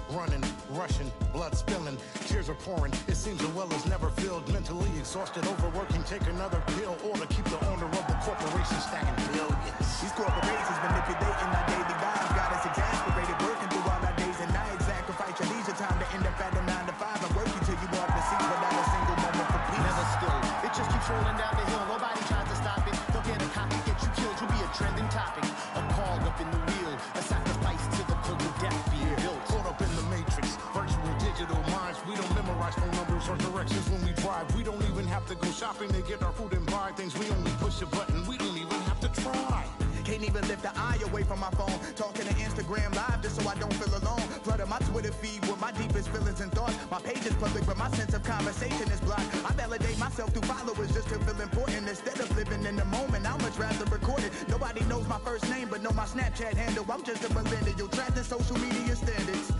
Running, rushing, blood spilling, tears are pouring. It seems the well is never filled. Mentally exhausted, overworking, take another pill, or to keep the owner of the corporation stacking billions. These corporations manipulating our daily lives, got us exasperated, working through all our days and nights. Sacrifice your leisure time to end up at a 9 to 5 and working till you off the seat without a single moment for peace. Never still, it just keeps rolling down the hill. Nobody tries to stop it. They'll get a copy, get you killed. You'll be a trending topic, a cog up in the wheel, a sacrifice to the code of death being built. Caught up in the matrix, virtual digital minds. We don't memorize phone numbers or directions when we drive. We don't even have to go shopping to get our food and buy things. We only push a button. We don't even have to try. Can't even lift the eye away from my phone. Talking to Instagram live just so I don't feel alone. Flooding my Twitter feed with my deepest feelings and thoughts. My page is public, but my sense of conversation is blocked. I validate myself through followers just to feel important. Instead of living in the moment, I'd much rather record it. Nobody knows my first name, but know my Snapchat handle. I'm just a millennial trapped in social media standards.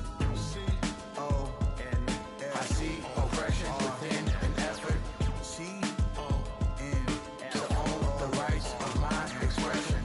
C-O-N-F-I-C, oppression within an effort. C-O-N to own the rights of my expression.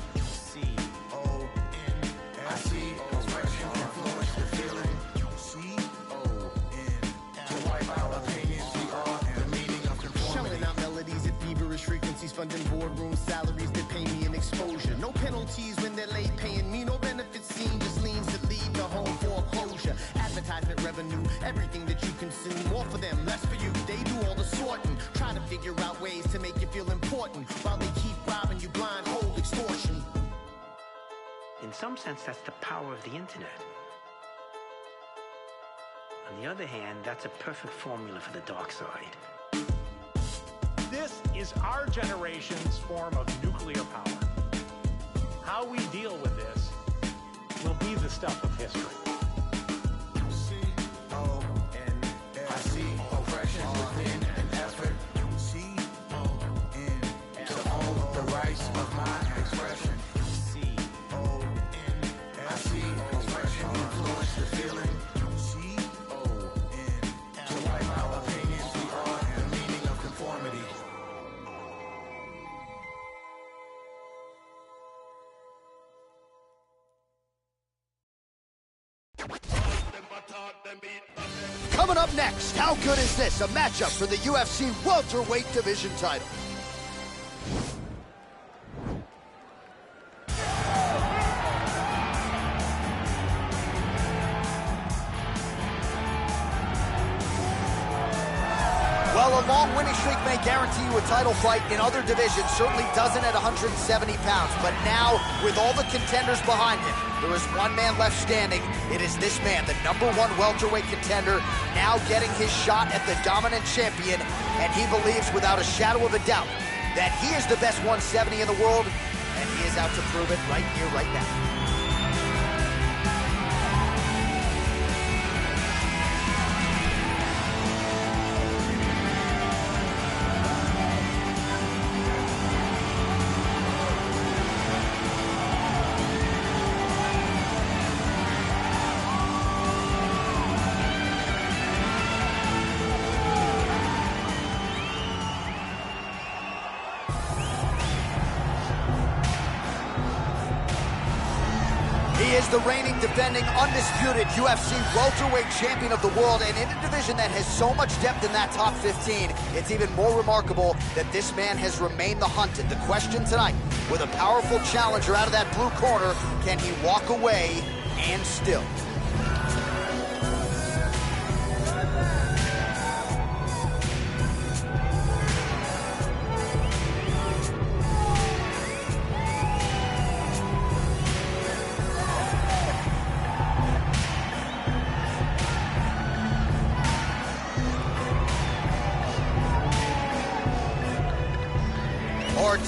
C-O-N-F-I-C, oppression influence the feeling. C-O-N to wipe out opinions. We are the meaning of conformity. Shelling out melodies at feverish frequencies, funding boardrooms, salaries that pay me in exposure. No penalties when they're late paying me, no benefits seen, just liens that lead to home foreclosure. Advertisement revenue, everything that you consume, more for them, less for you. They do all the sorting, try to figure out ways to make you feel important, while they keep robbing you blind, hold extortion. In some sense, that's the power of the internet. On the other hand, that's a perfect formula for the dark side. This is our generation's form of nuclear power. How we deal with this will be the stuff of history. C-O-N-F-I-C, oppression within an effort. C-O-N to own the rights of my expression. C-O-N-I-C, oppression influence the feeling. C-O-N to wipe out opinions. We are the meaning of conformity. Coming up next, how good is this? A matchup for the UFC welterweight division title. Well, a long winning streak may guarantee you a title fight in other divisions, certainly doesn't at 170 pounds. But now, with all the contenders behind him, there is one man left standing. It is this man, the #1 welterweight contender, now getting his shot at the dominant champion. And he believes without a shadow of a doubt that he is the best 170 in the world, and he is out to prove it right here, right now. He is the reigning, defending, undisputed UFC welterweight champion of the world, and in a division that has so much depth in that top 15, it's even more remarkable that this man has remained the hunted. The question tonight, with a powerful challenger out of that blue corner, can he walk away and still?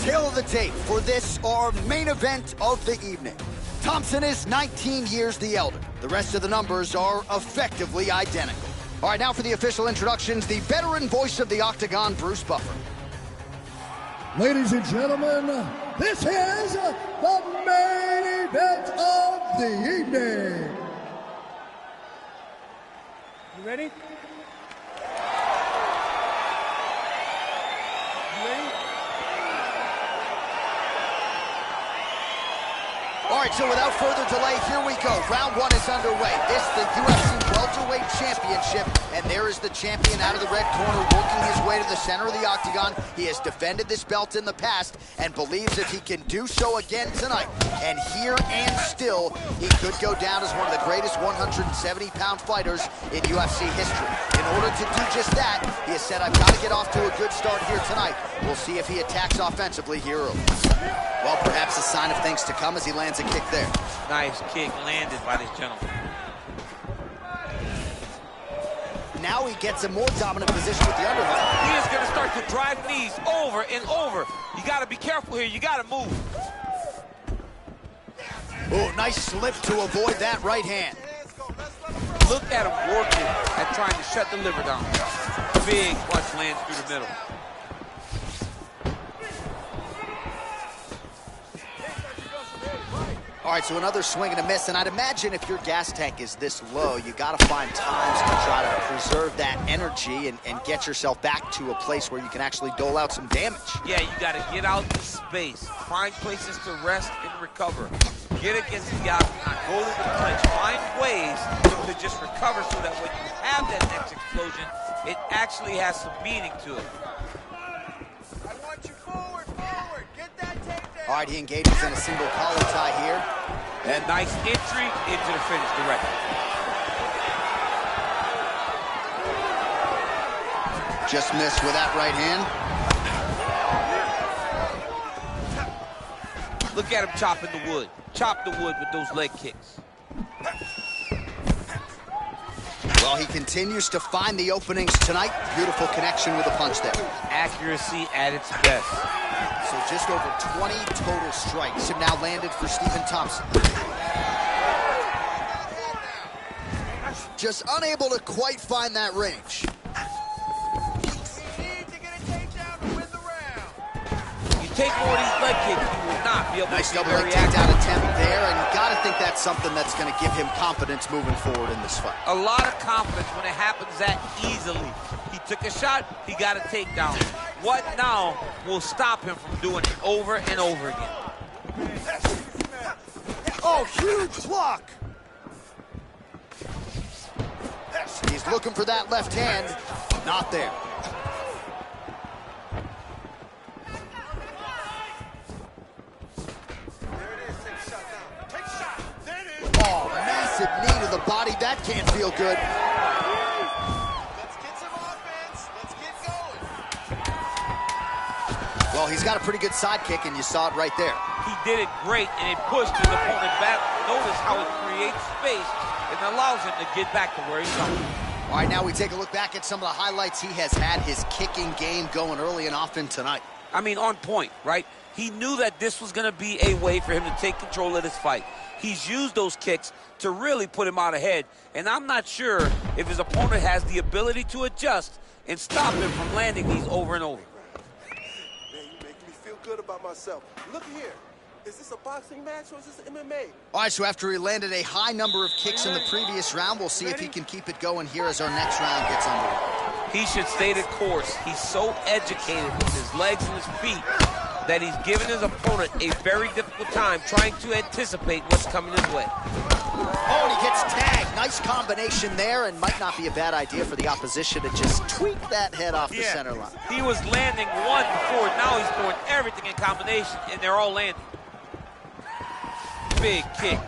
Till the tape for this, our main event of the evening. Thompson is 19 years the elder. The rest of the numbers are effectively identical. All right, now for the official introductions, the veteran voice of the Octagon, Bruce Buffer. Ladies and gentlemen, this is the main event of the evening. You ready? All right, so without further delay, here we go. Round one is underway. This is the UFC Welterweight Championship, and there is the champion out of the red corner working his way to the center of the octagon. He has defended this belt in the past and believes if he can do so again tonight, and here and still, he could go down as one of the greatest 170-pound fighters in UFC history. In order to do just that, he has said, I've got to get off to a good start here tonight. We'll see if he attacks offensively here early. Well, perhaps a sign of things to come as he lands a kick there. Nice kick landed by this gentleman. Now he gets a more dominant position with the underhook. He is going to start to drive knees over and over. You got to be careful here. You got to move. Oh, nice slip to avoid that right hand. Look at him working at trying to shut the liver down. Big punch lands through the middle. All right, so another swing and a miss, and I'd imagine if your gas tank is this low, you got to find times to try to preserve that energy and get yourself back to a place where you can actually dole out some damage. Yeah, you got to get out the space, find places to rest and recover. Get against the octagon, go to the clinch, find ways to just recover so that when you have that next explosion, it actually has some meaning to it. I want you forward, get that takedown. All right, he engages in a single collar tie here. And nice entry into the finish directly. Just missed with that right hand. Look at him chopping the wood. Chop the wood with those leg kicks. Well, he continues to find the openings tonight. Beautiful connection with a punch there. Accuracy at its best. So just over 20 total strikes have now landed for Stephen Thompson. Just unable to quite find that range. Take more of these leg kicks, you will not be able nice to be double leg takedown attempt there, and you got to think that's something that's going to give him confidence moving forward in this fight. A lot of confidence when it happens that easily. He took a shot, he Got a takedown. What now will stop him from doing it over and over again? Oh, huge block. He's looking for that left hand. Not there. Oh, massive knee to the body. That can't feel good. Let's get some offense. Let's get going. Well, he's got a pretty good sidekick, and you saw it right there. He did it great, and it pushed his opponent back. Notice how it creates space and allows him to get back to where he's coming. All right, now we take a look back at some of the highlights. He has had his kicking game going early and often tonight. I mean, on point, right? He knew that this was going to be a way for him to take control of this fight. He's used those kicks to really put him out ahead, and I'm not sure if his opponent has the ability to adjust and stop him from landing these over and over. Man, you making me feel good about myself. Look here. Is this a boxing match or is this MMA? All right, so after he landed a high number of kicks in the previous round, we'll see if he can keep it going here as our next round gets underway. He should stay the course. He's so educated with his legs and his feet that he's given his opponent a very difficult time trying to anticipate what's coming his way. Oh, and he gets tagged. Nice combination there, and might not be a bad idea for the opposition to just tweak that head off the center line. He was landing one before. Now he's throwing everything in combination, and they're all landing. Big kick.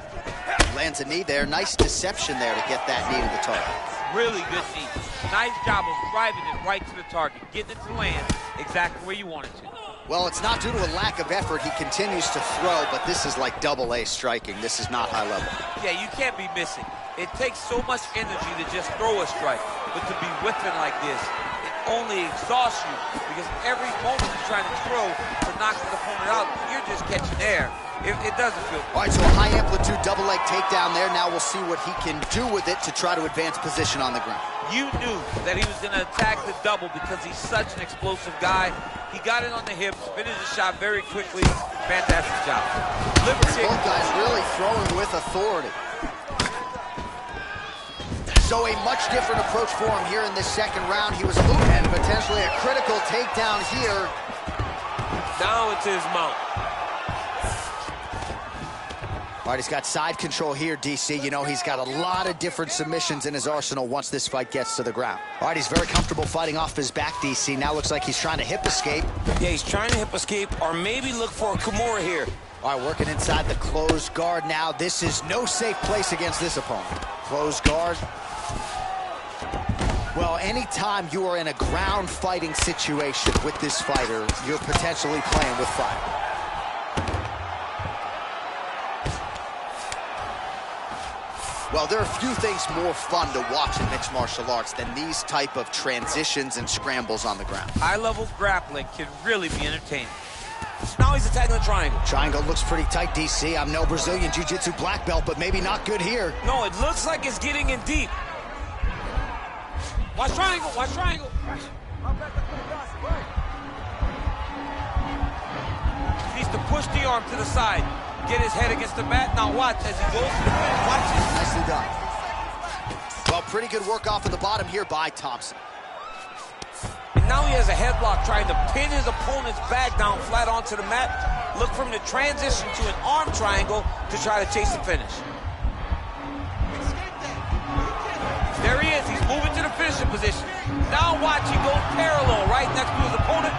Lands a knee there. Nice deception there to get that knee to the target. Really good knee. Nice job of driving it right to the target, getting it to land exactly where you want it to. Well, it's not due to a lack of effort. He continues to throw, but this is like double-A striking. This is not high level. Yeah, you can't be missing. It takes so much energy to just throw a strike, but to be whipping like this, it only exhaust you because every moment you're trying to throw to knock the opponent out, you're just catching air. It doesn't feel good. All right, so a high-amplitude double-leg takedown there. Now we'll see what he can do with it to try to advance position on the ground. You knew that he was going to attack the double because he's such an explosive guy. He got it on the hips, finished the shot very quickly. Fantastic job. Both guys really throwing with authority. So a much different approach for him here in this second round. He was moving and potentially a critical takedown here. Now it's his mount. All right, he's got side control here, DC. You know, he's got a lot of different submissions in his arsenal once this fight gets to the ground. All right, he's very comfortable fighting off his back, DC. Now looks like he's trying to hip escape. Yeah, he's trying to hip escape or maybe look for a Kimura here. All right, working inside the closed guard now. This is no safe place against this opponent. Closed guard. Well, anytime you are in a ground fighting situation with this fighter, you're potentially playing with fire. Well, there are few things more fun to watch in mixed martial arts than these type of transitions and scrambles on the ground. High-level grappling can really be entertaining. Now he's attacking the triangle. Triangle looks pretty tight, DC. I'm no Brazilian Jiu-Jitsu black belt, but maybe not good here. No, it looks like it's getting in deep. Watch triangle, watch triangle. He needs to push the arm to the side. Get his head against the mat. Now watch as he goes to the finish. Watch this. Nicely done. Well, pretty good work off of the bottom here by Thompson. And now he has a headlock trying to pin his opponent's back down flat onto the mat. Look for him to transition to an arm triangle to try to chase the finish. There he is. He's moving to the finishing position. Now watch, he goes parallel right next to his opponent.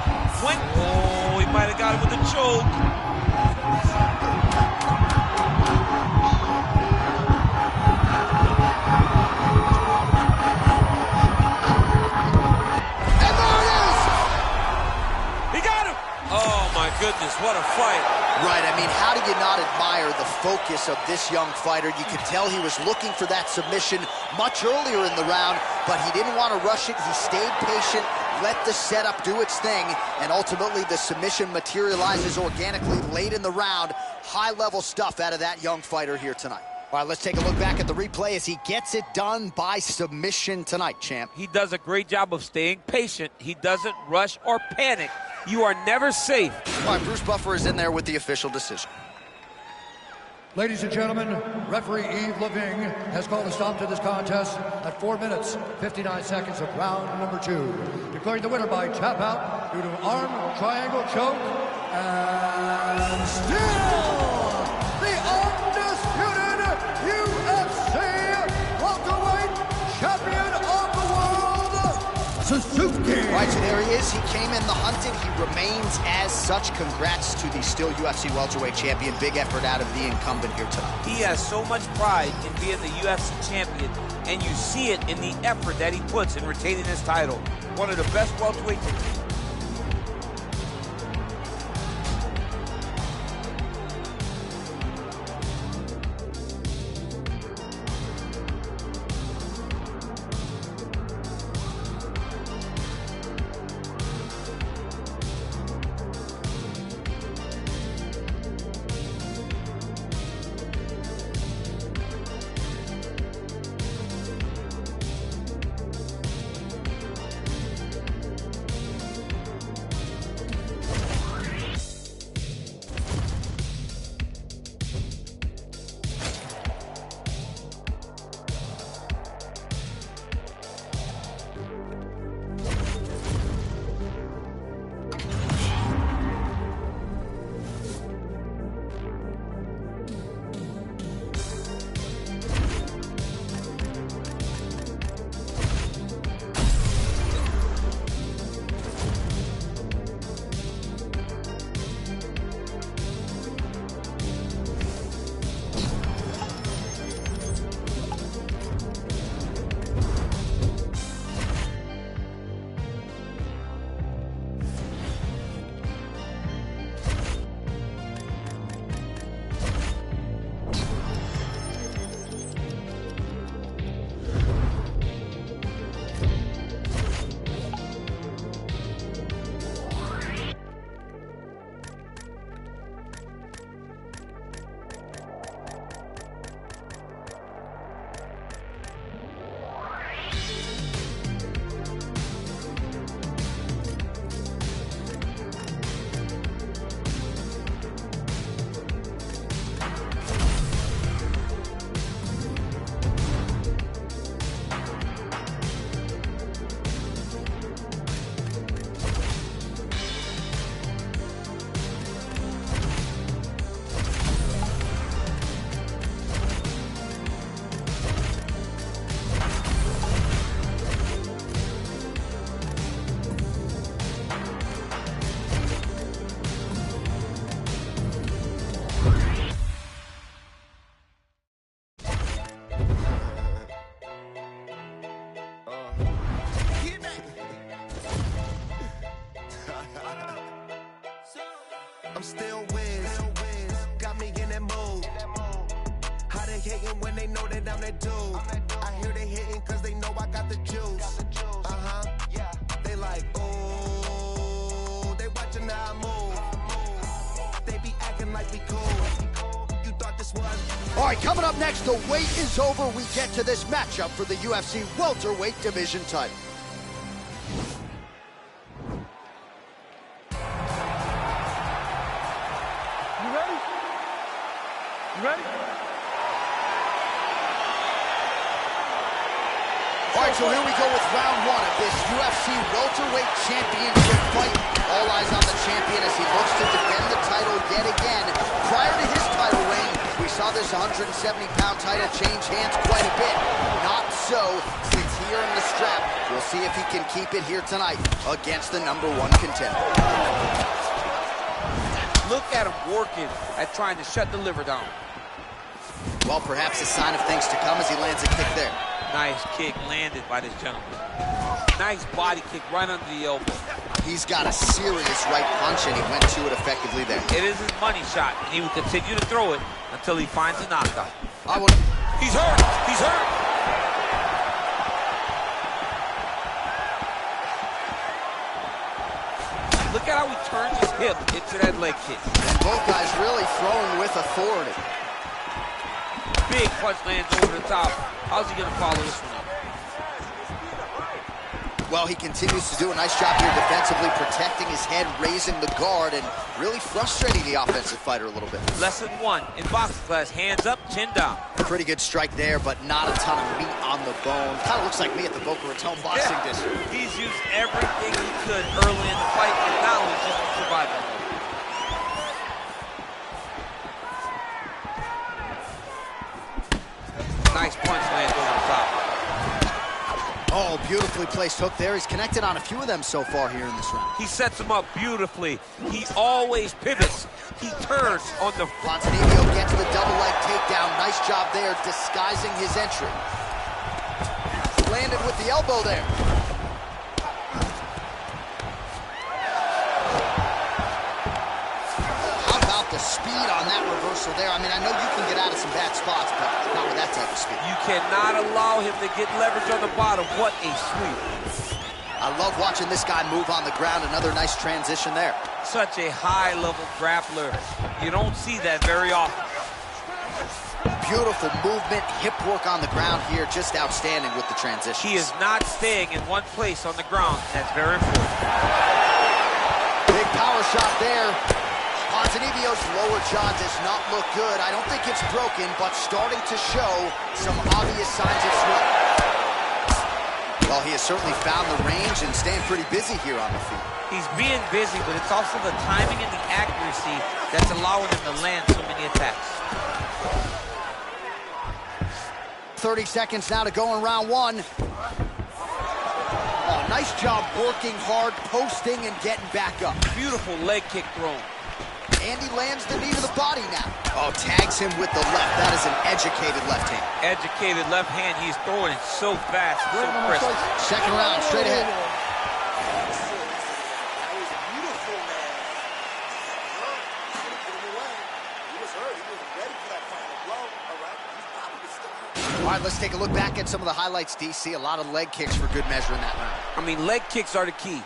Oh, he might have got him with a choke. Oh my goodness, what a fight. Right, I mean, how do you not admire the focus of this young fighter? You could tell he was looking for that submission much earlier in the round, but he didn't want to rush it. He stayed patient, let the setup do its thing, and ultimately the submission materializes organically late in the round. High-level stuff out of that young fighter here tonight. All right, let's take a look back at the replay as he gets it done by submission tonight, champ. He does a great job of staying patient. He doesn't rush or panic. You are never safe. All right, Bruce Buffer is in there with the official decision. Ladies and gentlemen, referee Yves Leving has called a stop to this contest at 4 minutes, 59 seconds of round number 2. Declaring the winner by tap out due to arm triangle choke. And still, the undisputed UFC welterweight champion of the world, Suzuki. All right, so there he is. He came in the hunted. He remains as such. Congrats to the still UFC welterweight champion. Big effort out of the incumbent here tonight. He has so much pride in being the UFC champion, and you see it in the effort that he puts in retaining his title. One of the best welterweights. I'm still whiz, got me in that mood. How they hating when they know that I'm that dude? I hear they hating cause they know I got the juice. They like, ooh, they watching how I move. They be acting like we cool. You thought this was... All right, coming up next, the wait is over. We get to this matchup for the UFC welterweight division title. Ready? All right, so here we go with round one of this UFC welterweight championship fight. All eyes on the champion as he looks to defend the title yet again. Prior to his title reign, we saw this 170-pound title change hands quite a bit. Not so since here in the strap. We'll see if he can keep it here tonight against the #1 contender. Look at him working at trying to shut the liver down. Well, perhaps a sign of things to come as he lands a kick there. Nice kick landed by this gentleman. Nice body kick right under the elbow. He's got a serious right punch, and he went to it effectively there. It is his money shot, and he will continue to throw it until he finds a knockout. He's hurt! He's hurt! Look at how he turns his hip into that leg kick. And both guys really throwing with authority. Big punch lands over the top. How's he going to follow this one up? Well, he continues to do a nice job here defensively, protecting his head, raising the guard, and really frustrating the offensive fighter a little bit. Lesson 1 in boxing class, hands up, chin down. Pretty good strike there, but not a ton of meat on the bone. Kind of looks like me at the Boca Raton boxing district. He's used everything he could early in the fight, and now he's just surviving. Nice punch lands over the top. Oh, beautifully placed hook there. He's connected on a few of them so far here in this round. He sets him up beautifully. He always pivots. He turns on the... Ponzinibbio gets the double leg takedown. Nice job there, disguising his entry. Landed with the elbow there. How about the speed on that reversal there? I mean, I know you can get out of some bad spots, but not with that type of speed. You cannot allow him to get leverage on the bottom. What a sweep. I love watching this guy move on the ground. Another nice transition there. Such a high-level grappler. You don't see that very often. Beautiful movement, hip work on the ground here. Just outstanding with the transition. He is not staying in one place on the ground. That's very important. Big power shot there. Ponzinibbio's lower jaw does not look good. I don't think it's broken, but starting to show some obvious signs of swelling. Well, he has certainly found the range and staying pretty busy here on the feet. He's being busy, but it's also the timing and the accuracy that's allowing him to land so many attacks. 30 seconds now to go in round one. Oh, nice job working hard, posting, and getting back up. Beautiful leg kick thrown. And he lands the knee to the body now. Oh, tags him with the left. That is an educated left hand. Educated left hand. He's throwing it so fast, so crisp. Second round, straight ahead. All right, let's take a look back at some of the highlights, DC. A lot of leg kicks for good measure in that round. I mean, leg kicks are the key.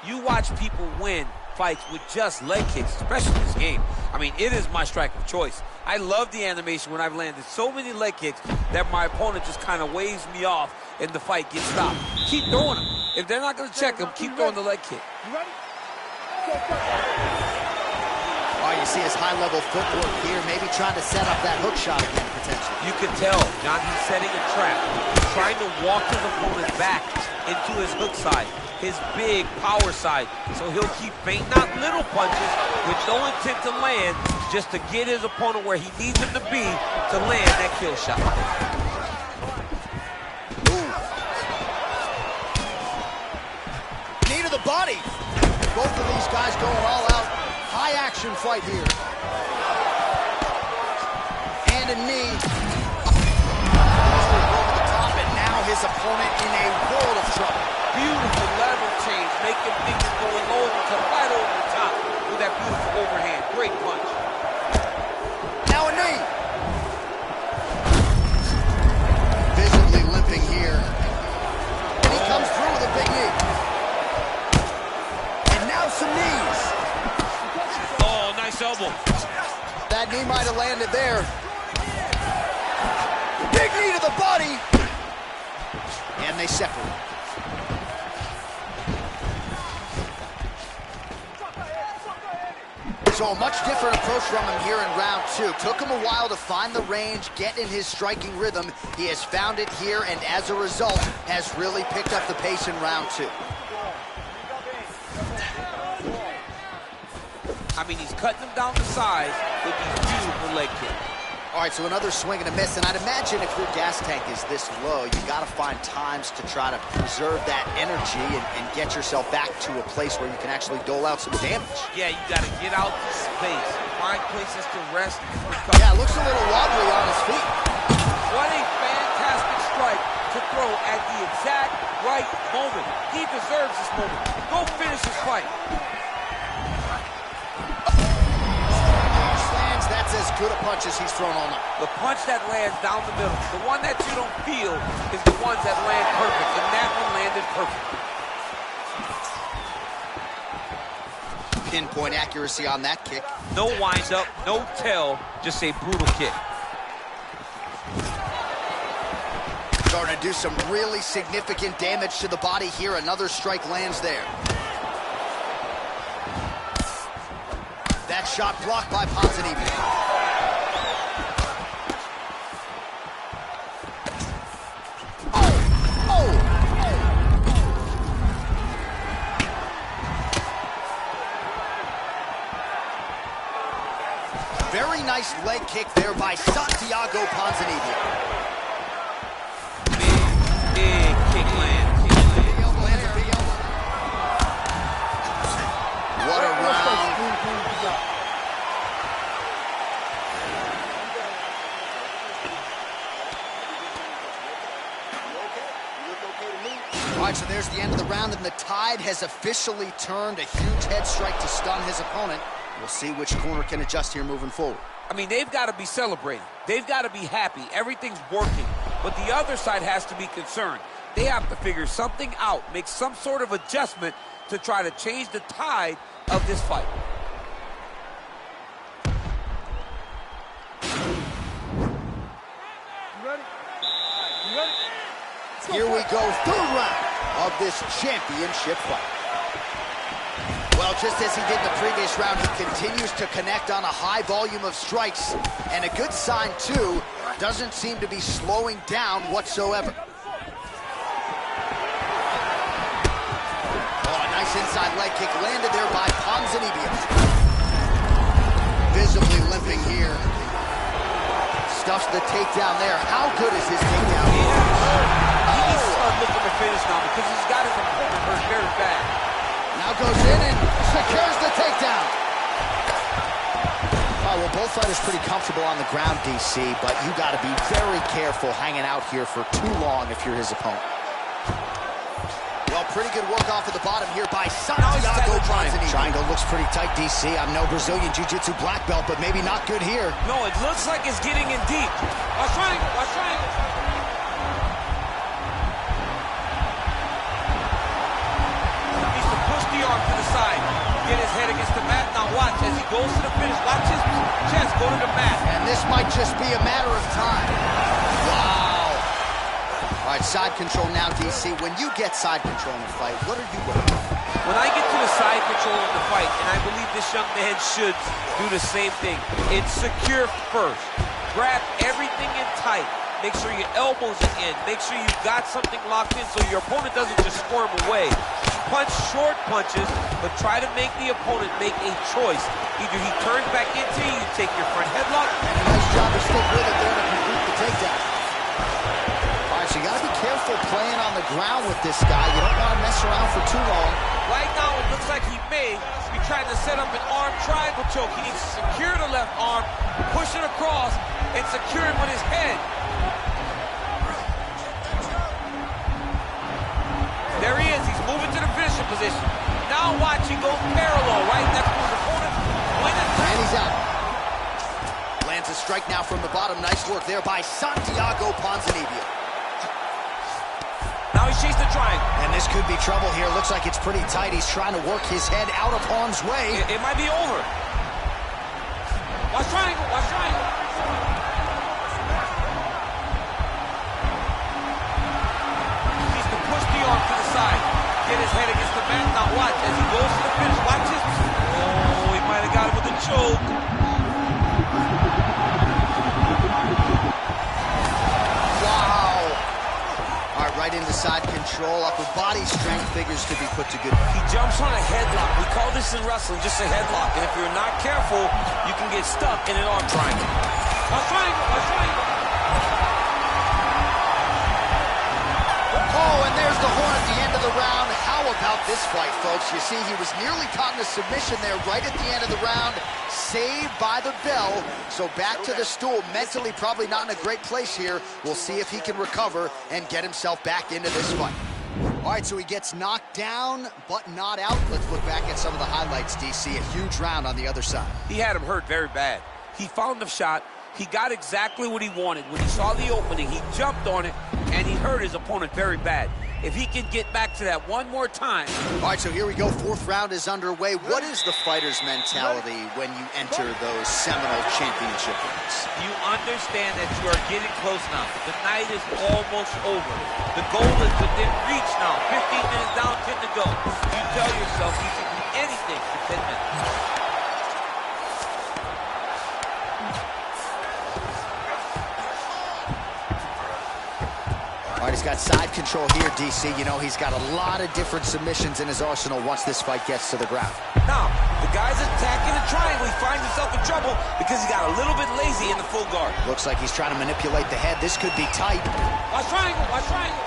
You watch people win fights with just leg kicks, especially in this game. I mean, it is my strike of choice. I love the animation when I've landed so many leg kicks that my opponent just kind of waves me off and the fight gets stopped. Keep throwing them. If they're not going to check them, keep throwing the leg kick. You ready? Oh, you see his high-level footwork here, maybe trying to set up that hook shot again, potentially. You can tell, John, he's setting a trap. He's trying to walk his opponent back into his hook side, his big power side. So he'll keep feinting out little punches with no intent to land, just to get his opponent where he needs him to be to land that kill shot. Ooh. Knee to the body. Both of these guys going all out. High action fight here. his opponent in a world of trouble. Beautiful level change, making things going over to right over the top with that beautiful overhand. Great punch. Now a knee. Visibly limping here. And he comes through with a big knee. And now some knees. Oh, nice elbow. That knee might have landed there. Big knee to the body. And they separate. So a much different approach from him here in round two. Took him a while to find the range, get in his striking rhythm. He has found it here, and as a result, has really picked up the pace in round two. I mean, he's cutting them down the sides with these beautiful leg kicks. All right, so another swing and a miss, and I'd imagine if your gas tank is this low, you got to find times to try to preserve that energy and get yourself back to a place where you can actually dole out some damage. Yeah, you got to get out the space, find places to rest and recover. Yeah, looks a little wobbly on his feet. What a fantastic strike to throw at the exact right moment. He deserves this moment. Go finish his fight. That's as good a punch as he's thrown all night. The punch that lands down the middle, the one that you don't feel, is the ones that land perfect, and that one landed perfect. Pinpoint accuracy on that kick. No wind up, no tell, just a brutal kick. Starting to do some really significant damage to the body here. Another strike lands there. That shot blocked by Ponzinibbio. Very nice leg kick there by Santiago Ponzinibbio. Big kick land. What a round. All right, so there's the end of the round, and the tide has officially turned. A huge head strike to stun his opponent. We'll see which corner can adjust here moving forward. I mean, they've got to be celebrating. They've got to be happy. Everything's working. But the other side has to be concerned. They have to figure something out, make some sort of adjustment to try to change the tide of this fight. You ready? You ready? Here we go, third round of this championship fight. Well, just as he did in the previous round, he continues to connect on a high volume of strikes. And a good sign, too, doesn't seem to be slowing down whatsoever. Oh, a nice inside leg kick landed there by Ponzinibbio. Visibly limping here. Stuffs the takedown there. How good is his takedown? He needs to start looking to finish now because he's got his opponent hurt very bad. Now goes in and secures the takedown. Oh, well, both fighters pretty comfortable on the ground, DC, but you got to be very careful hanging out here for too long if you're his opponent. Well, pretty good work off of the bottom here by Santiago Ponzinibbio. Triangle looks pretty tight, DC. I'm no Brazilian Jiu-Jitsu black belt, but maybe not good here. No, it looks like it's getting in deep. Watch triangle, watch triangle. Arm to the side, get his head against the mat. Now watch as he goes to the finish. Watch his chest go to the mat. And this might just be a matter of time. Wow. All right, side control now, DC. When you get side control in the fight, what are you looking for? When I get to the side control in the fight, and I believe this young man should do the same thing, it's secure first. Grab everything in tight. Make sure your elbows are in. Make sure you got something locked in so your opponent doesn't just squirm away. Punch short punches, but try to make the opponent make a choice. Either he turns back into you, you take your front headlock. And a nice job to stick with it there to complete the takedown. All right, so you got to be careful playing on the ground with this guy. You don't want to mess around for too long. Right now, it looks like he may be trying to set up an arm triangle choke. He needs to secure the left arm, push it across, and secure it with his head. position. Now watch, he goes parallel, right? That's for his opponent. And he's out. Lands a strike now from the bottom. Nice work there by Santiago Ponzinibbio. Now he's chasing the triangle. And this could be trouble here. Looks like it's pretty tight. He's trying to work his head out of harm's way. It might be over. Watch triangle, watch triangle. He's to push the arm to the side. Get his head against the mat. Now watch as he goes to the finish. Watch this. Oh, he might have got him with a choke. Wow. All right, right into side control. Upper body strength figures to be put to good. He jumps on a headlock. We call this in wrestling just a headlock. And if you're not careful, you can get stuck in an arm triangle. Watch triangle, watch triangle. Oh, and there's the horn at the end of the round. How about this fight, folks? You see, he was nearly caught in a submission there right at the end of the round. Saved by the bell. So back to the stool. Mentally probably not in a great place here. We'll see if he can recover and get himself back into this fight. All right, so he gets knocked down, but not out. Let's look back at some of the highlights, DC. A huge round on the other side. He had him hurt very bad. He found the shot. He got exactly what he wanted. When he saw the opening, he jumped on it, and he hurt his opponent very bad. If he can get back to that one more time. All right, so here we go. Fourth round is underway. What is the fighter's mentality when you enter those seminal championship rounds? You understand that you are getting close now. The night is almost over. The goal is within reach now. 15 minutes down, 10 to go. You tell yourself you can do anything for 10 minutes. All right, he's got side control here, DC. You know, he's got a lot of different submissions in his arsenal once this fight gets to the ground. Now, the guy's attacking the triangle. He finds himself in trouble because he got a little bit lazy in the full guard. Looks like he's trying to manipulate the head. This could be tight. Watch triangle, watch triangle.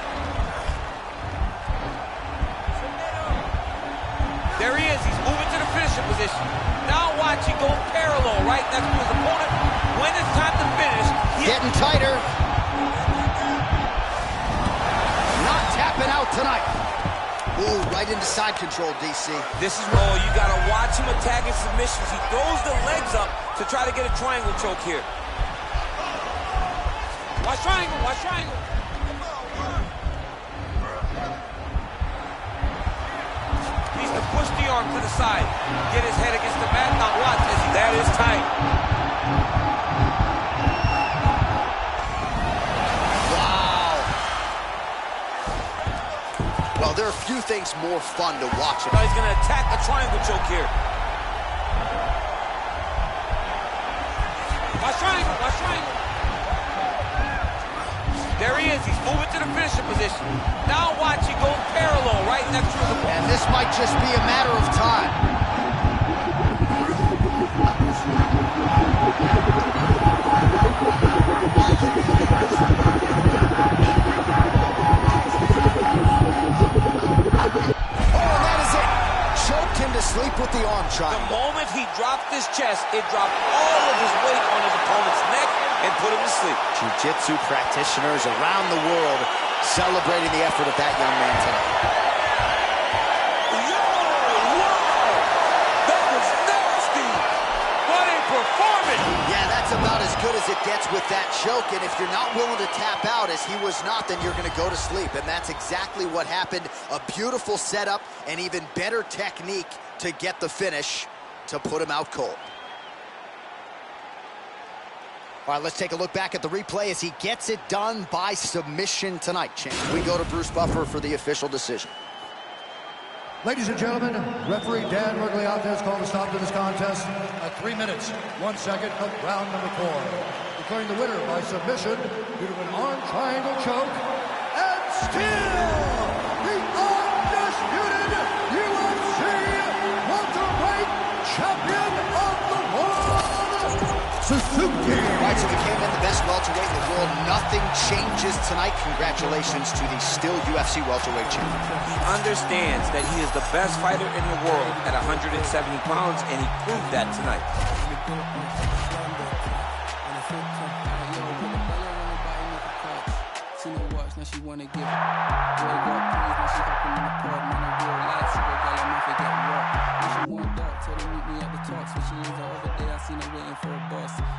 There he is. He's moving to the finishing position. Now watch, he goes parallel, right? That's for his opponent. When it's time to finish, getting tighter. Tapping out tonight. Ooh, right into side control, DC. This is where you got to watch him attacking submissions. He throws the legs up to try to get a triangle choke here. Watch triangle, watch triangle. He's to push the arm to the side. Get his head against the mat. Now watch as that is tight. Well, there are a few things more fun to watch. Now he's going to attack a triangle choke here. Watch triangle, watch triangle. There he is. He's moving to the finishing position. Now watch, he goes parallel, right next to his opponent. And this might just be a matter of time. To sleep with the arm triangle. The moment he dropped his chest, it dropped all of his weight on his opponent's neck and put him to sleep. Jiu-jitsu practitioners around the world celebrating the effort of that young man tonight. That was nasty! What a performance! Yeah, that's about as good as it gets with that choke, and if you're not willing to tap out, as he was not, then you're going to go to sleep, and that's exactly what happened. A beautiful setup and even better technique to get the finish to put him out cold. All right, let's take a look back at the replay as he gets it done by submission tonight, champ. We go to Bruce Buffer for the official decision. Ladies and gentlemen, referee Dan Mergliata has called a stop to this contest at 3 minutes, 1 second of round number 4. Declaring the winner by submission due to an arm triangle choke, and still the undisputed UFC welterweight champion of the world, Suzuki. All right, so we came in the best welterweight in the world. Nothing changes tonight. Congratulations to the still UFC welterweight champion. He understands that he is the best fighter in the world at 170 pounds, and he proved that tonight. She wanna give, now she hopping in the park, man, in real life,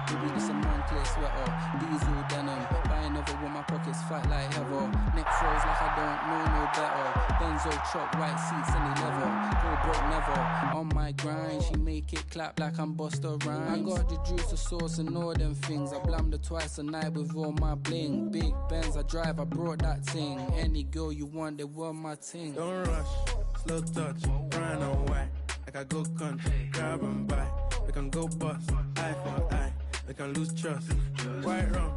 Maybe this a Moncler sweater, diesel denim. Buying over with my pockets fight like ever. Neck froze like I don't know no better. Benzo chop, white seats and they leather. Go broke never. On my grind, she make it clap like I'm Busta Rhymes. I got the juice, the sauce and all them things. I blammed her twice a night with all my bling. Big Benz I drive, I brought that ting. Any girl you want, they want my ting. Don't rush, slow touch, brown and white. Like I go country, grab and buy. We can go bust, eye for eye. We can lose trust. White rum,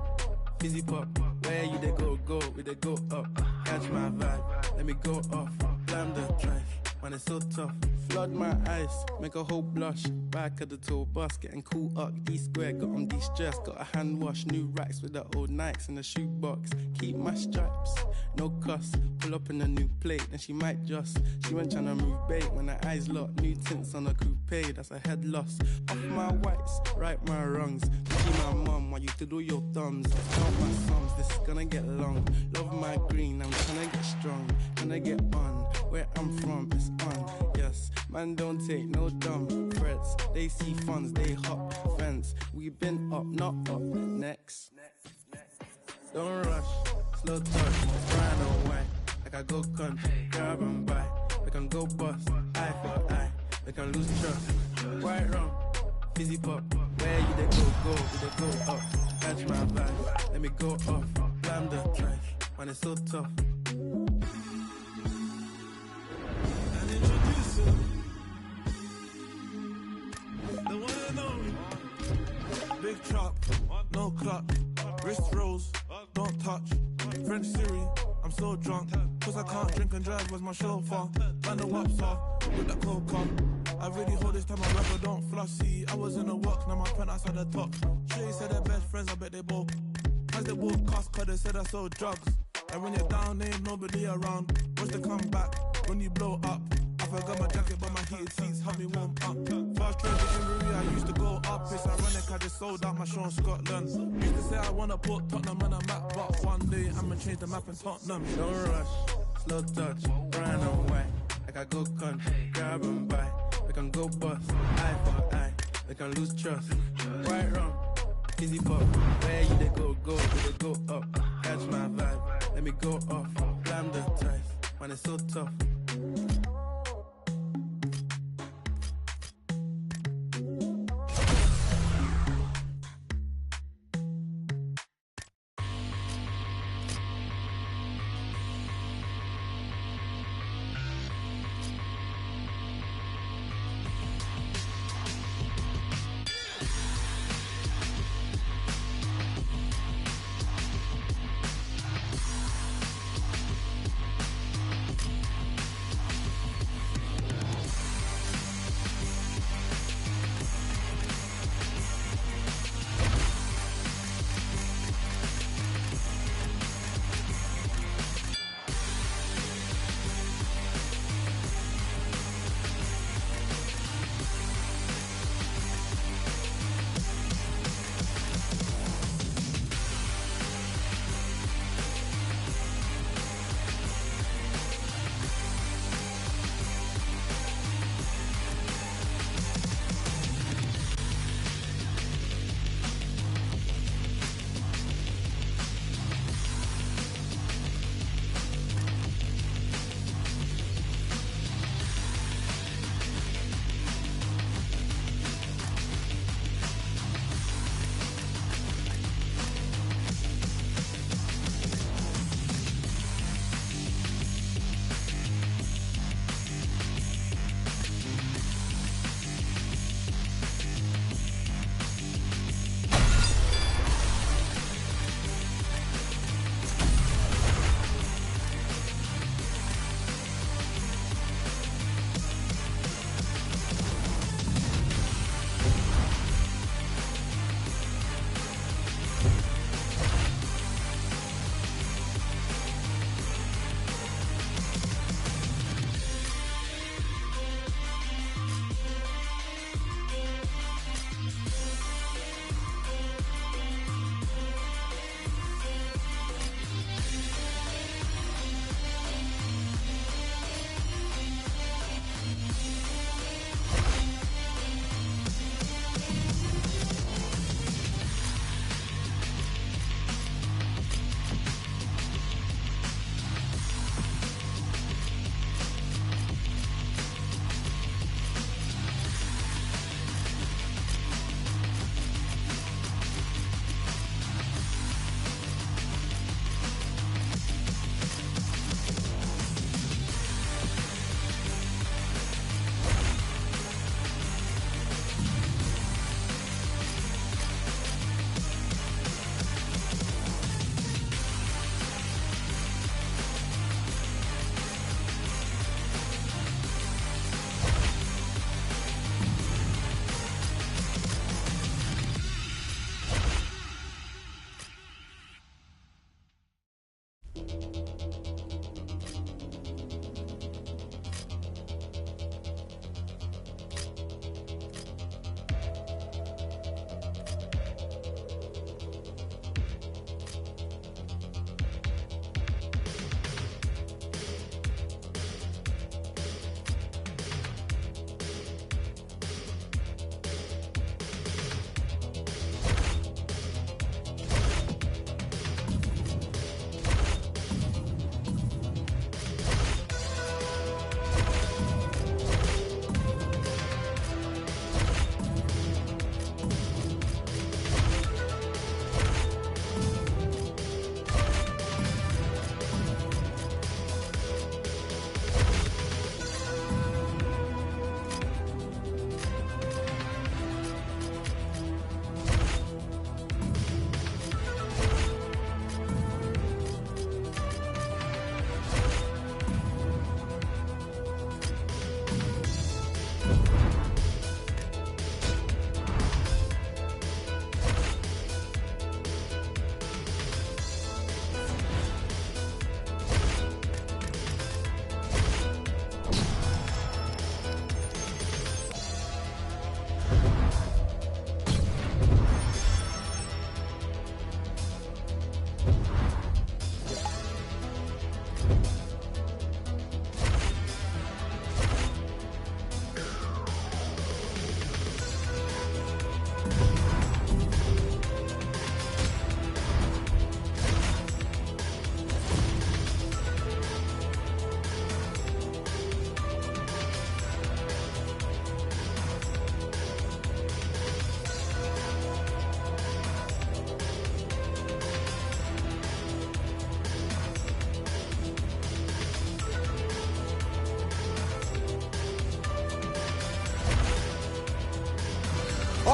fizzy pop. Where you they go, we they go up. Catch my vibe, let me go off. Blam the drive, man it's so tough. Flood my eyes, make a whole blush. Back of the tour bus, getting cool up. D-square, got them de-stressed. Got a hand wash, new racks with the old Nikes in the shoebox. Keep my stripes, no cuss. Pull up in a new plate, then she might just. She went tryna move bait when her eyes locked. New tints on a coupe, that's a head loss. Off my whites, right my wrongs. See my mum, I used to do your thumbs. Count my sums, this is gonna get long. Love my green, I'm tryna get strong. Tryna get on, where I'm from, it's on. Yes, man don't take no dumb threats. They see funds, they hop fence. We been up, not up, next. Don't rush, slow touch, brown or white. Like I go country, grab and buy. We can go bust, eye for eye. We can lose trust. White rum, fizzy pop. Where you they go, we they go up. Catch my vibe, let me go off. Blam the drive, man it's so tough. And introducing the one and only Big Chop, no clutch, wrist rolls, don't touch. French Siri, I'm so drunk, cause I can't drink and drive, was my chauffeur. Band the waps off, with that coca. I really hold this time, I rapper don't flossy. I was in the works, now my penthouse at the top. Shay said they're best friends, I bet they both. As they both cost, cause they said I sold drugs. And when you're down, ain't nobody around. What's the comeback when you blow up? I forgot my jacket, but my heated seats help me warm up. First train to Inverie, I used to go up. It's ironic, I just sold out my show in Scotland. Used to say I wanna put Tottenham on a map, but one day I'ma change the map in Tottenham. Don't rush, slow touch, brown and white. Like I go country, grab and buy. We can go bust, eye for eye. We can lose trust. White rum, fizzy pop. Where you they go, we they go up. Catch my vibe, let me go off. Blam the ties, man it's so tough.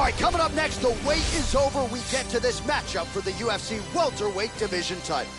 right, coming up next, the wait is over. We get to this matchup for the UFC welterweight division title.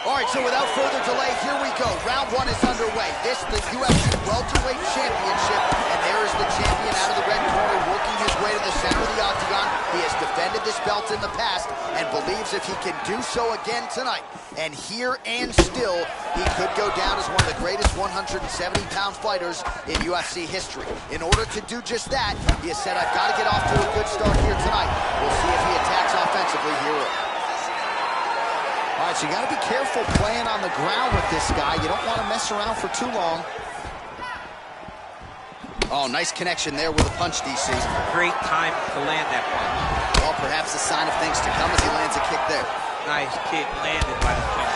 All right, so without further delay, here we go. Round one is underway. This is the UFC Welterweight Championship, and there is the champion out of the red corner working his way to the center of the octagon. He has defended this belt in the past and believes if he can do so again tonight, and here and still, he could go down as one of the greatest 170-pound fighters in UFC history. In order to do just that, he has said, I've got to get off to a good start here tonight. We'll see if he attacks offensively here. All right, so you got to be careful playing on the ground with this guy. You don't want to mess around for too long. Oh, nice connection there with a punch, DC. Great time to land that punch. Well, perhaps a sign of things to come as he lands a kick there. Nice kick landed by the jump.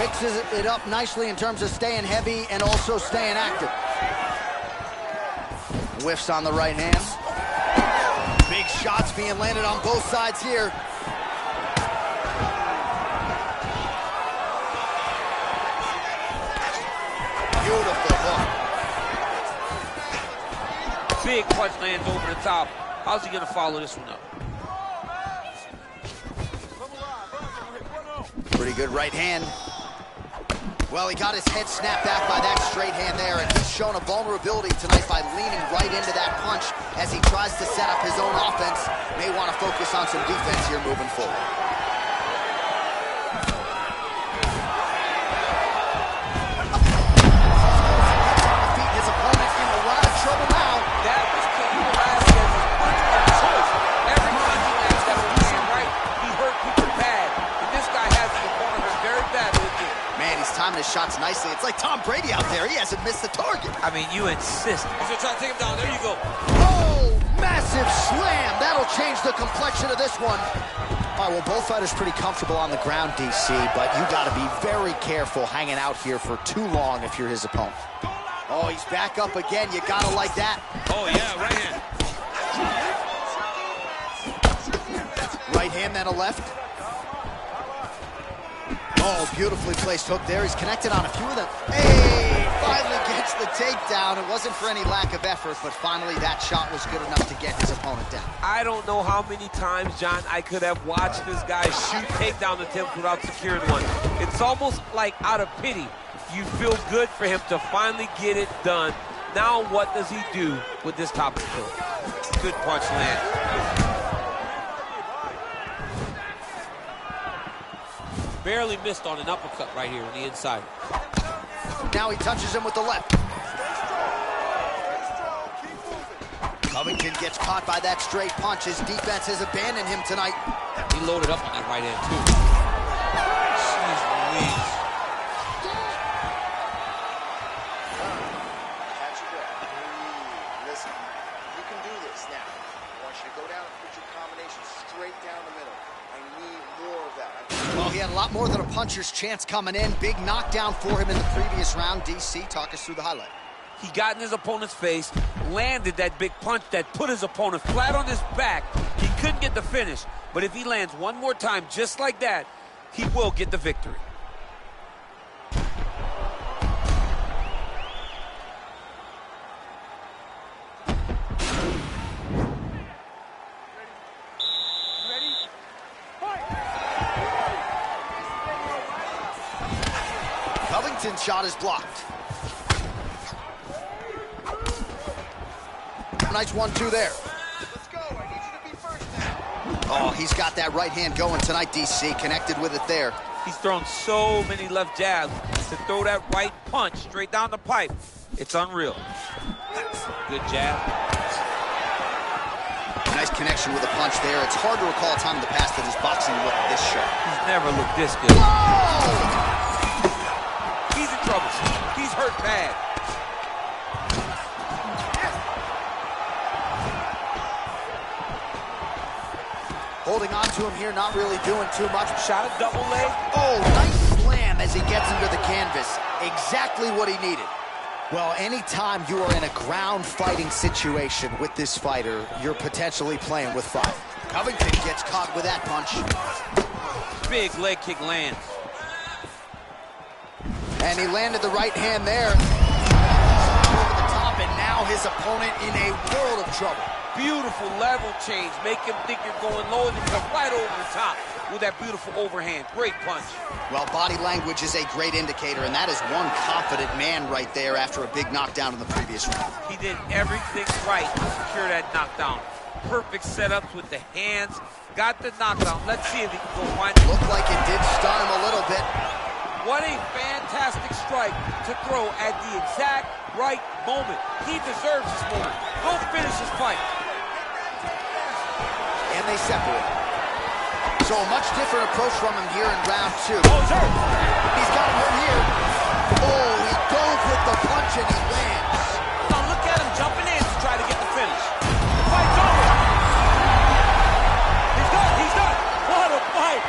Mixes it up nicely in terms of staying heavy and also staying active. Whiffs on the right hand. Big shots being landed on both sides here. Beautiful hook. Big punch lands over the top. How's he going to follow this one up? Pretty good right hand. Well, he got his head snapped back by that straight hand there, and he's shown a vulnerability tonight by leaning right into that punch as he tries to set up his own offense. May want to focus on some defense here moving forward. Timing his shots nicely. It's like Tom Brady out there. He hasn't missed the target. I mean, you insist. He's gonna try to take him down. There you go. Oh, massive slam. That'll change the complexion of this one. All right, well, both fighters pretty comfortable on the ground, DC, but you got to be very careful hanging out here for too long if you're his opponent. Oh, he's back up again. You got to like that. Oh, yeah, right hand. Right hand, then a left. Oh, beautifully placed hook there. He's connected on a few of them. Hey, finally gets the takedown. It wasn't for any lack of effort, but finally that shot was good enough to get his opponent down. I don't know how many times, John, I could have watched this guy shoot takedown attempts without securing one. It's almost like out of pity. You feel good for him to finally get it done. Now what does he do with this top of the hill? Good punch land. Barely missed on an uppercut right here on the inside. Now he touches him with the left. Covington gets caught by that straight punch. His defense has abandoned him tonight. He loaded up on that right hand, too. Jeez Louise. Catch your breath. Listen, you can do this now. I want you to go down and put your combination straight down the middle. I need more of that. Well, he had a lot more than a puncher's chance coming in. Big knockdown for him in the previous round. DC, talk us through the highlight. He got in his opponent's face, landed that big punch that put his opponent flat on his back. He couldn't get the finish, but if he lands one more time just like that, he will get the victory. Covington's shot is blocked. Nice 1-2 there. Let's go. I need you to be first now. Oh, he's got that right hand going tonight, DC. Connected with it there. He's thrown so many left jabs to throw that right punch straight down the pipe. It's unreal. Good jab. Nice connection with a punch there. It's hard to recall a time in the past that his boxing looked this sharp. He's never looked this good. Whoa! He's in trouble. He's hurt bad. Holding on to him here, not really doing too much. Shot a double leg. Oh, nice slam. as he gets into the canvas. Exactly what he needed. Well, anytime you are in a ground fighting situation with this fighter, you're potentially playing with fire. Covington gets caught with that punch. Big leg kick lands. And he landed the right hand there. Over the top, and now his opponent in a world of trouble. Beautiful level change. Make him think you're going low and then come right over the top with that beautiful overhand. Great punch. Well, body language is a great indicator, and that is one confident man right there after a big knockdown in the previous round. He did everything right to secure that knockdown. Perfect setups with the hands. Got the knockdown. Let's see if he can go find it. Looked like it did stun him a little bit. What a fantastic strike to throw at the exact right moment. He deserves this moment. Go finish his fight. And they separate. So a much different approach from him here in round 2. Oh, sir. He's got him right here. Oh, he dove with the punch and he lands. Now look at him jumping in to try to get the finish. The fight's over. He's done. What a fight.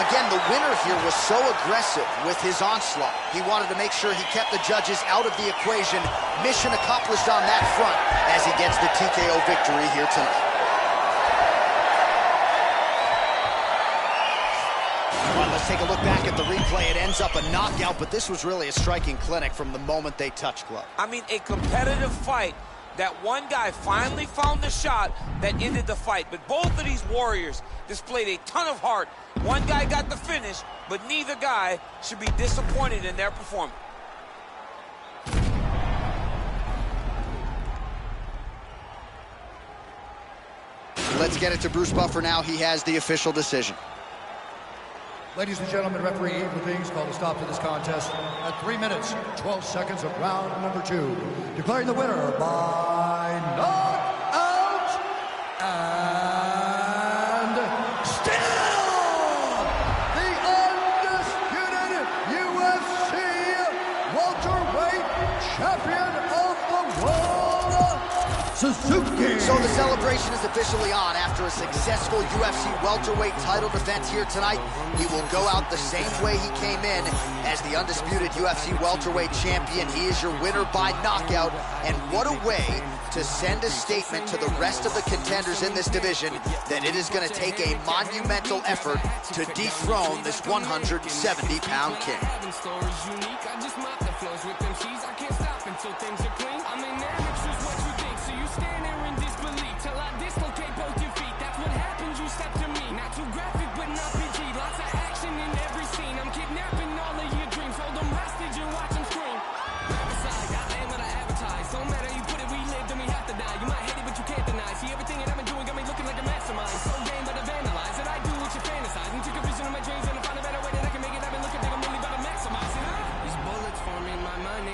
Again, the winner here was so aggressive with his onslaught. He wanted to make sure he kept the judges out of the equation. Mission accomplished on that front as he gets the TKO victory here tonight. Well, let's take a look back at the replay. It ends up a knockout, but this was really a striking clinic from the moment they touched glove. I mean, a competitive fight. That one guy finally found the shot that ended the fight. But both of these warriors displayed a ton of heart. One guy got the finish, but neither guy should be disappointed in their performance. Let's get it to Bruce Buffer now. He has the official decision. Ladies and gentlemen, referee Yves Leving's called a stop to this contest at 3 minutes, 12 seconds of round number 2. Declaring the winner by knockout and still the undisputed UFC welterweight champion of the world, Suzuki. So the celebration is officially on. After a successful UFC welterweight title defense here tonight, he will go out the same way he came in as the undisputed UFC welterweight champion. He is your winner by knockout, and what a way to send a statement to the rest of the contenders in this division that it is going to take a monumental effort to dethrone this 170-pound king.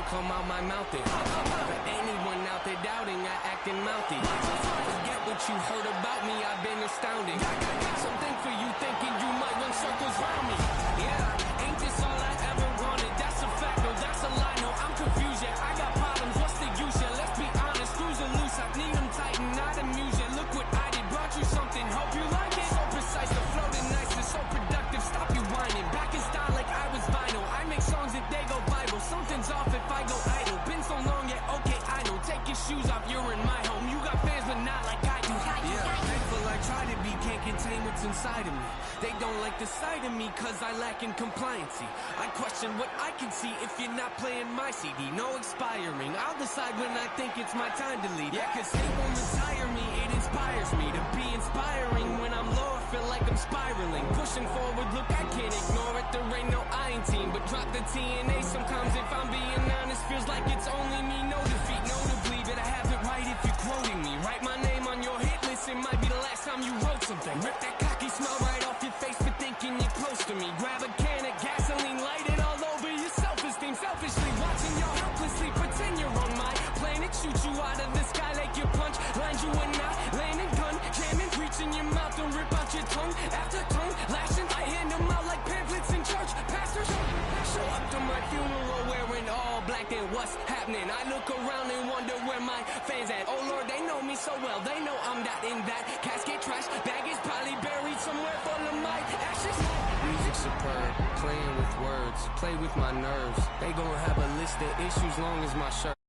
Come out my mouth it. For anyone out there doubting, I acting mouthy. Forget what you heard about me, I've been astounding. Something for you thinking you might run circles round me. Yeah, ain't this all I ever wanted? That's a fact, no, that's a lie. No, I'm confused, yeah. I got problems, what's the use, yeah? Let's be honest, screws are loose, I need them tighten, not amuse, yeah. Look what I did, brought you something, hope you like it. So precise, the flow is nice, it's so productive, stop you whining. Back in style like I was vinyl. I make songs that they go viral. Something's off if I go idle. Been so long, yeah, okay, I know. Take your shoes off, you're in my home. You got fans, but not like I do. Yeah, thankful I try to be, can't contain what's inside of me. They don't like the sight of me, cause I lack in compliancy. I question what I can see if you're not playing my CD. No expiring, I'll decide when I think it's my time to leave. Yeah, cause they won't retire me, it inspires me to be inspiring. When I'm low, I feel like I'm spiraling. Pushing forward, look, I can't ignore it. There ain't no I in team, but drop the TNA sometimes. If I'm being honest, feels like it's only me. No defeat, notably, but I have it right if you're quoting me. Write my name on your hit list, it might be the last time you wrote something. Rip that cocky smell right off your face for thinking you're close to me. Grab a can of gasoline, light it all over your self-esteem. Selfishly watching you helplessly pretend you're on my planet. Shoot you out of the sky like your punch lines you and not landing gun. Jamming, reaching your mouth and rip out your tongue. After tongue, lashing, I hand them out like pamphlets in church. Pastors show up to my funeral wearing all black, then what's happening? I look around and wonder where my fans at. Oh Lord, they know me so well, they know I'm not in that casket. Trash bag is probably buried somewhere full of my ashes. Music superb, playing with words, play with my nerves. They gon' have a list of issues long as my shirt.